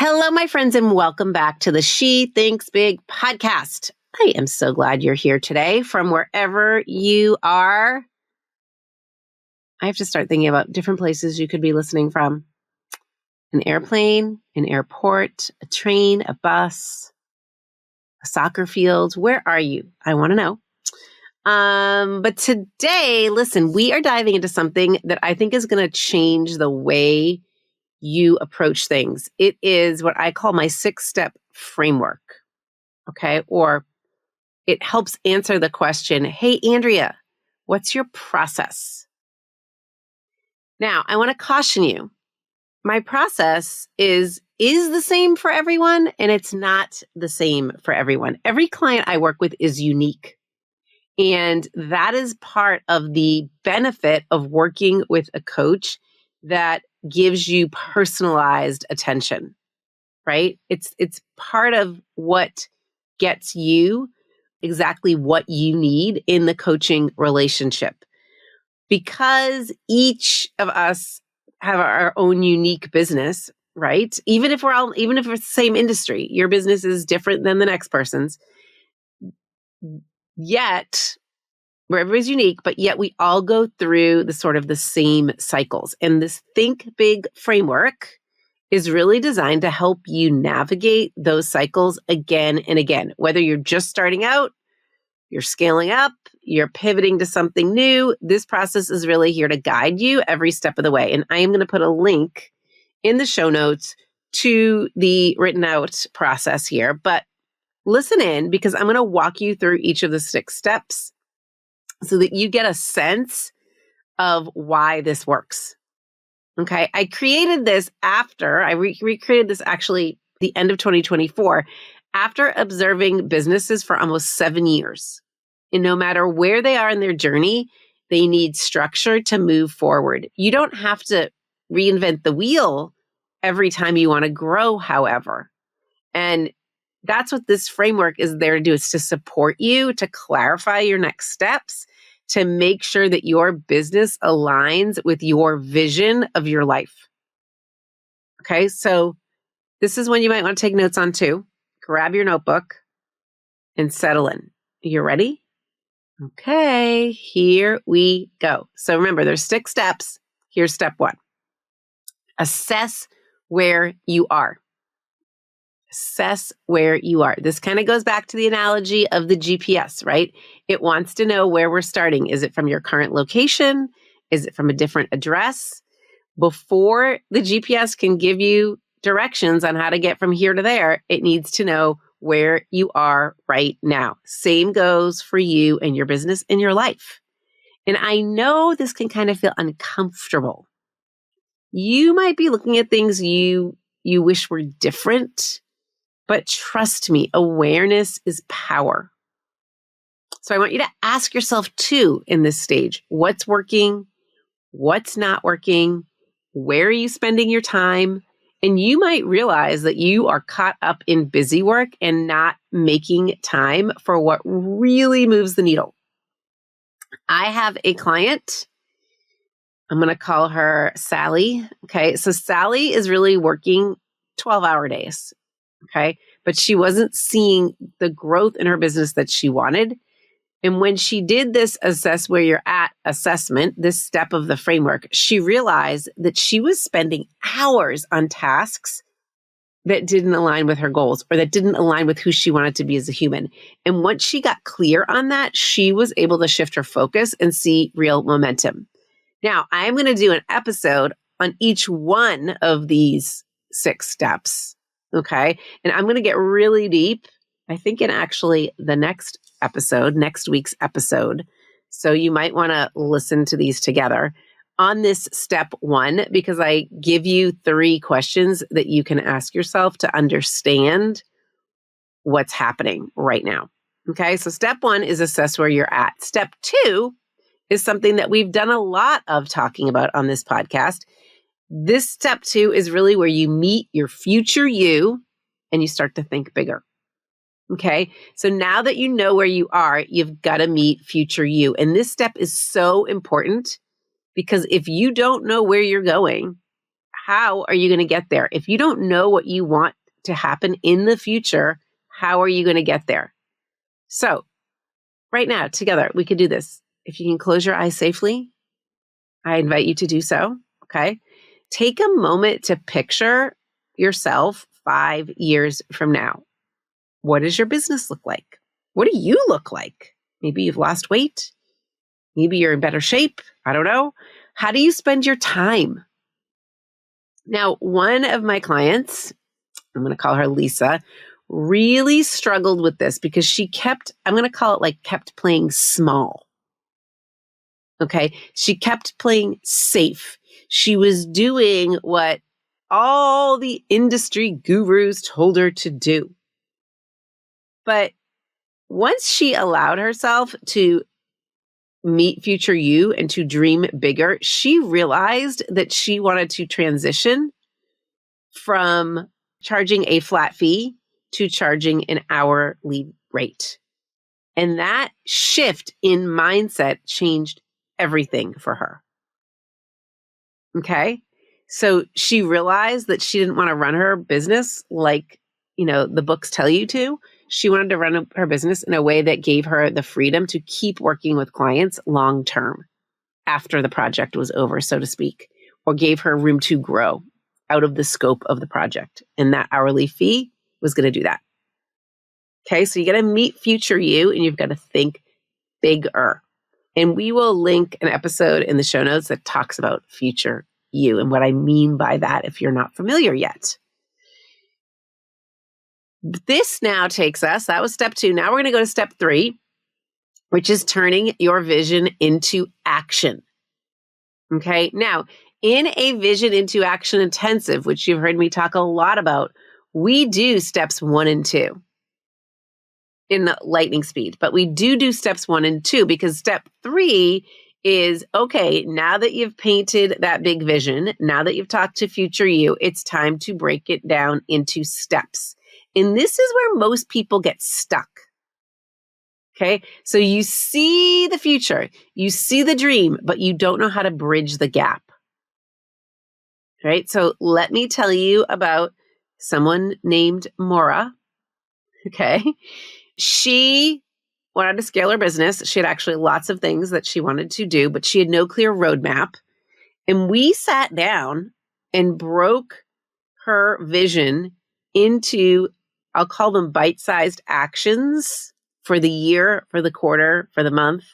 Hello, my friends, and welcome back to the She Thinks Big podcast. I am so glad you're here today from wherever you are. I have to start thinking about different places you could be listening from. An airplane, an airport, a train, a bus, a soccer field. Where are you? I want to know. But today, listen, we are diving into something that I think is going to change the way you approach things. It is what I call my 6-step framework. Okay. Or it helps answer the question, hey, Andrea, what's your process? Now, I want to caution you. My process is the same for everyone, and it's not the same for everyone. Every client I work with is unique. And that is part of the benefit of working with a coach that gives you personalized attention, right? It's part of what gets you exactly what you need in the coaching relationship. Because each of us have our own unique business, right? Even if it's the same industry, your business is different than the next person's. Yet, where everybody's unique, but yet we all go through the same cycles. And this Think Big framework is really designed to help you navigate those cycles again and again. Whether you're just starting out, you're scaling up, you're pivoting to something new, this process is really here to guide you every step of the way. And I am going to put a link in the show notes to the written out process here. But listen in, because I'm going to walk you through each of the 6 steps so that you get a sense of why this works. Okay. I created this after, I recreated this actually the end of 2024, after observing businesses for almost 7 years. And no matter where they are in their journey, they need structure to move forward. You don't have to reinvent the wheel every time you want to grow, however. And that's what this framework is there to do. It's to support you, to clarify your next steps, to make sure that your business aligns with your vision of your life. Okay, so this is when you might want to take notes on too. Grab your notebook and settle in. You ready? Okay, here we go. So remember, there's 6 steps. Here's step 1. Assess where you are. Assess where you are. This kind of goes back to the analogy of the GPS, right? It wants to know where we're starting. Is it from your current location? Is it from a different address? Before the GPS can give you directions on how to get from here to there, it needs to know where you are right now. Same goes for you and your business and your life. And I know this can kind of feel uncomfortable. You might be looking at things you wish were different. But trust me, awareness is power. So I want you to ask yourself too in this stage, what's working? What's not working? Where are you spending your time? And you might realize that you are caught up in busy work and not making time for what really moves the needle. I have a client. I'm going to call her Sally. Okay. So Sally is really working 12-hour days. Okay. But she wasn't seeing the growth in her business that she wanted. And when she did this assess where you're at assessment, this step of the framework, she realized that she was spending hours on tasks that didn't align with her goals or that didn't align with who she wanted to be as a human. And once she got clear on that, she was able to shift her focus and see real momentum. Now, I'm going to do an episode on each one of these 6 steps. Okay. And I'm going to get really deep, I think, in actually the next week's episode. So you might want to listen to these together on this step 1, because I give you 3 questions that you can ask yourself to understand what's happening right now. Okay. So step 1 is assess where you're at. Step 2 is something that we've done a lot of talking about on this podcast. This step 2 is really where you meet your future you and you start to think bigger. Okay. So now that you know where you are, you've got to meet future you. And this step is so important because if you don't know where you're going, how are you going to get there? If you don't know what you want to happen in the future, how are you going to get there? So right now, together, we could do this. If you can close your eyes safely, I invite you to do so, okay? Take a moment to picture yourself 5 years from now. What does your business look like? What do you look like? Maybe you've lost weight. Maybe you're in better shape. I don't know. How do you spend your time? Now, one of my clients, I'm going to call her Lisa, really struggled with this because she kept, I'm going to call it like kept playing small. Okay. She kept playing safe. She was doing what all the industry gurus told her to do. But once she allowed herself to meet future you and to dream bigger, she realized that she wanted to transition from charging a flat fee to charging an hourly rate. And that shift in mindset changed everything for her. Okay. So she realized that she didn't want to run her business like, the books tell you to. She wanted to run her business in a way that gave her the freedom to keep working with clients long term after the project was over, so to speak, or gave her room to grow out of the scope of the project. And that hourly fee was going to do that. Okay, so you got to meet future you and you've got to think bigger. And we will link an episode in the show notes that talks about future you and what I mean by that if you're not familiar yet. This now takes us, that was step 2. Now we're going to go to step 3, which is turning your vision into action. Okay, now in a vision into action intensive, which you've heard me talk a lot about, we do steps 1 and 2 in the lightning speed, but we do steps 1 and 2 because step 3 is, okay, now that you've painted that big vision, now that you've talked to future you, it's time to break it down into steps. And this is where most people get stuck. Okay, so you see the future, you see the dream, but you don't know how to bridge the gap. Right? So let me tell you about someone named Maura. Okay. She wanted to scale her business. She had actually lots of things that she wanted to do, but she had no clear roadmap. And we sat down and broke her vision into, I'll call them bite-sized actions for the year, for the quarter, for the month.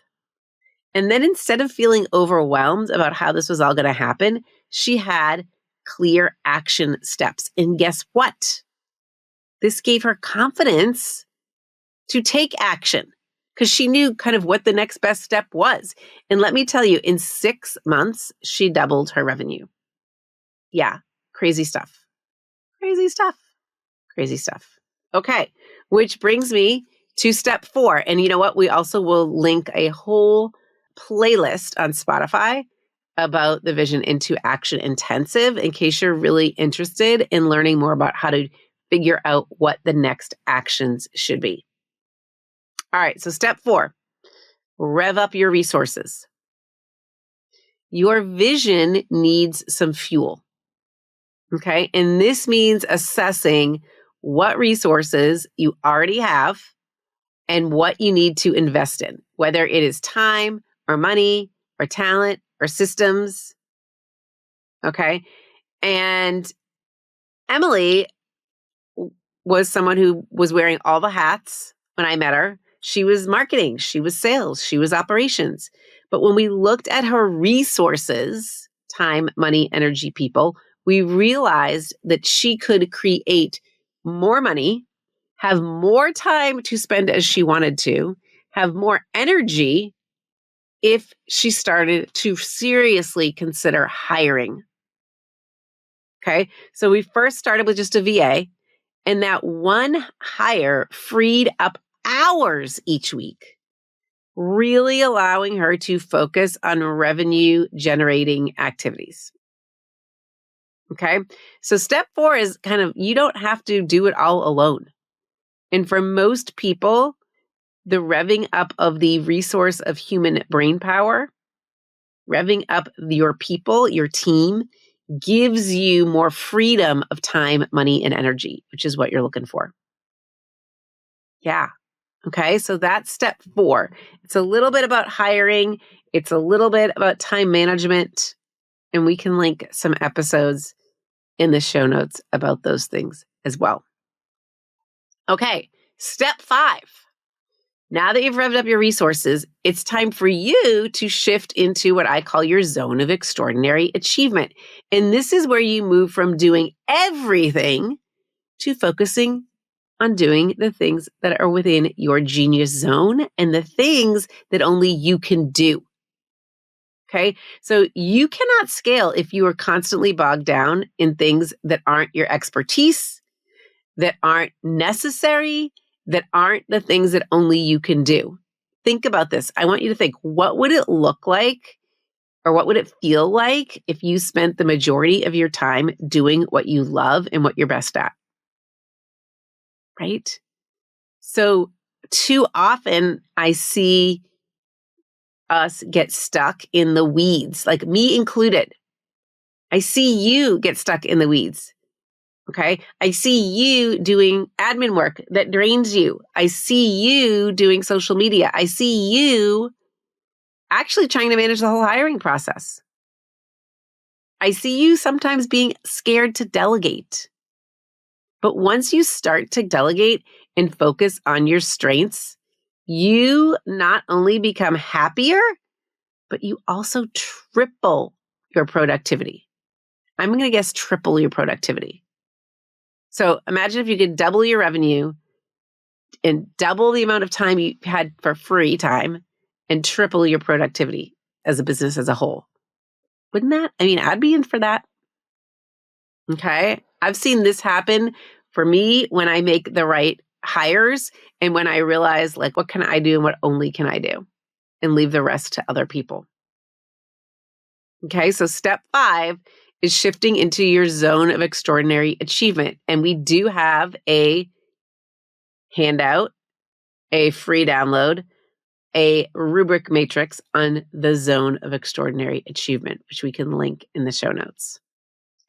And then instead of feeling overwhelmed about how this was all going to happen, she had clear action steps. And guess what? This gave her confidence to take action because she knew kind of what the next best step was. And let me tell you, in 6 months, she doubled her revenue. Yeah, crazy stuff. Crazy stuff. Crazy stuff. Okay, which brings me to step 4. And you know what? We also will link a whole playlist on Spotify about the Vision into Action Intensive in case you're really interested in learning more about how to figure out what the next actions should be. All right, so step 4, rev up your resources. Your vision needs some fuel. Okay, and this means assessing what resources you already have and what you need to invest in, whether it is time or money or talent or systems. Okay, and Emily was someone who was wearing all the hats when I met her. She was marketing, she was sales, she was operations. But when we looked at her resources, time, money, energy, people, we realized that she could create more money, have more time to spend as she wanted to, have more energy if she started to seriously consider hiring. Okay, so we first started with just a VA, and that one hire freed up hours each week, really allowing her to focus on revenue generating activities. Okay, so step 4 is kind of, you don't have to do it all alone. And for most people, the revving up of the resource of human brain power, revving up your people, your team, gives you more freedom of time, money, and energy, which is what you're looking for. Yeah. Okay. So that's step 4. It's a little bit about hiring. It's a little bit about time management. And we can link some episodes in the show notes about those things as well. Okay. Step 5. Now that you've revved up your resources, it's time for you to shift into what I call your zone of extraordinary achievement. And this is where you move from doing everything to focusing on doing the things that are within your genius zone and the things that only you can do. Okay. So you cannot scale if you are constantly bogged down in things that aren't your expertise, that aren't necessary, that aren't the things that only you can do. Think about this. I want you to think, what would it look like or what would it feel like if you spent the majority of your time doing what you love and what you're best at? Right? So too often I see us get stuck in the weeds, like me included. I see you get stuck in the weeds. Okay. I see you doing admin work that drains you. I see you doing social media. I see you actually trying to manage the whole hiring process. I see you sometimes being scared to delegate. But once you start to delegate and focus on your strengths, you not only become happier, but you also triple your productivity. I'm going to guess triple your productivity. So imagine if you could double your revenue and double the amount of time you had for free time and triple your productivity as a business as a whole. Wouldn't that? I mean, I'd be in for that. Okay. I've seen this happen for me when I make the right hires and when I realize, like, what can I do and what only can I do, and leave the rest to other people. Okay. So step 5 is shifting into your zone of extraordinary achievement. And we do have a handout, a free download, a rubric matrix on the zone of extraordinary achievement, which we can link in the show notes.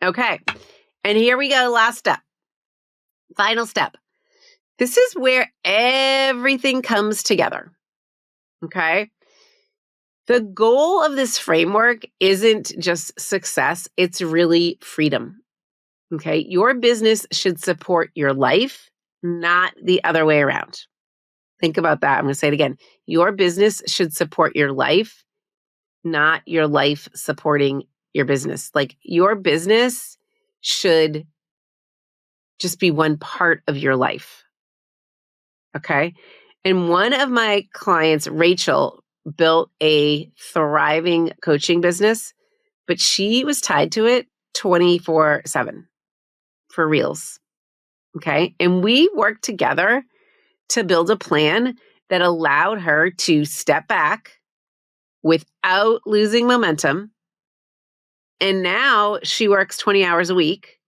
Okay. And here we go. Last step. Final step. This is where everything comes together. Okay. The goal of this framework isn't just success, it's really freedom. Okay. Your business should support your life, not the other way around. Think about that. I'm going to say it again. Your business should support your life, not your life supporting your business. Like, your business should just be one part of your life. Okay. And one of my clients, Rachel, built a thriving coaching business, but she was tied to it 24/7 for reals. Okay. And we worked together to build a plan that allowed her to step back without losing momentum. And now she works 20 hours a week.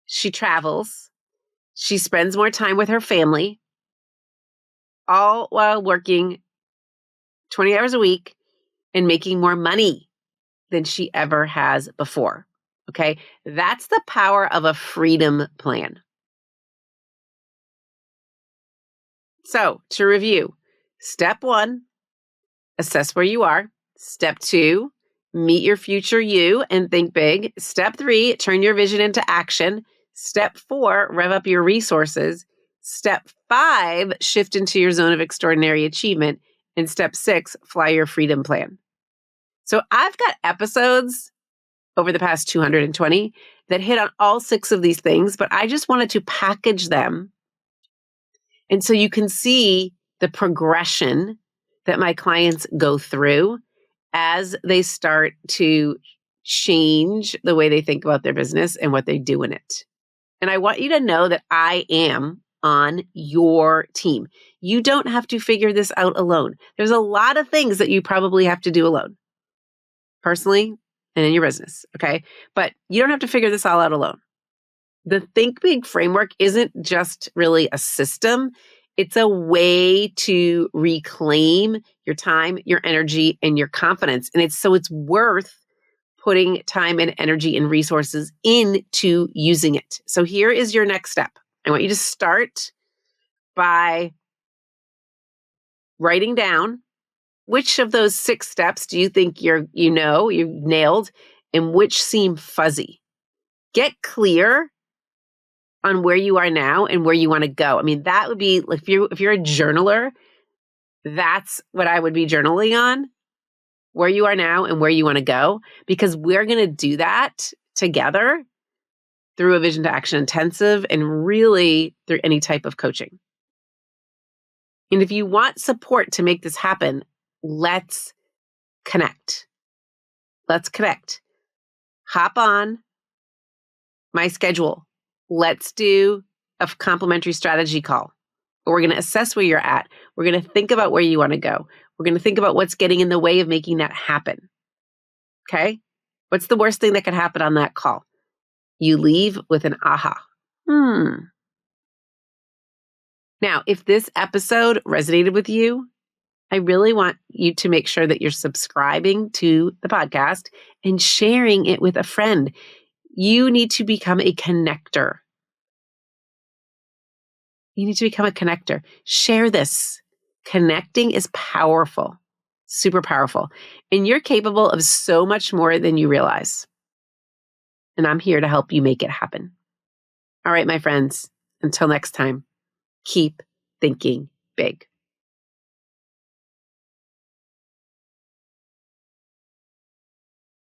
She travels. She spends more time with her family, all while working 20 hours a week and making more money than she ever has before. Okay. That's the power of a freedom plan. So to review, step 1, assess where you are. Step 2, meet your future you and think big. Step 3, turn your vision into action. Step 4, rev up your resources. Step 5, shift into your zone of extraordinary achievement. And step 6, fly your freedom plan. So I've got episodes over the past 220 that hit on all 6 of these things, but I just wanted to package them. And so you can see the progression that my clients go through as they start to change the way they think about their business and what they do in it. And I want you to know that I am on your team. You don't have to figure this out alone. There's a lot of things that you probably have to do alone, personally and in your business, okay? But you don't have to figure this all out alone. The Think Big framework isn't just really a system. It's a way to reclaim your time, your energy, and your confidence. And it's worth putting time and energy and resources into using it. So here is your next step. I want you to start by writing down which of those 6 steps do you think you've nailed, and which seem fuzzy. Get clear on where you are now and where you want to go. I mean, that would be like if you're a journaler, that's what I would be journaling on, where you are now and where you want to go, because we're going to do that together through a Vision to Action Intensive and really through any type of coaching. And if you want support to make this happen, let's connect. Let's connect. Hop on my schedule. Let's do a complimentary strategy call. We're going to assess where you're at. We're going to think about where you want to go. We're going to think about what's getting in the way of making that happen. Okay? What's the worst thing that could happen on that call? You leave with an aha. Now, if this episode resonated with you, I really want you to make sure that you're subscribing to the podcast and sharing it with a friend. You need to become a connector. You need to become a connector. Share this. Connecting is powerful, super powerful. And you're capable of so much more than you realize. And I'm here to help you make it happen. All right, my friends, until next time, keep thinking big.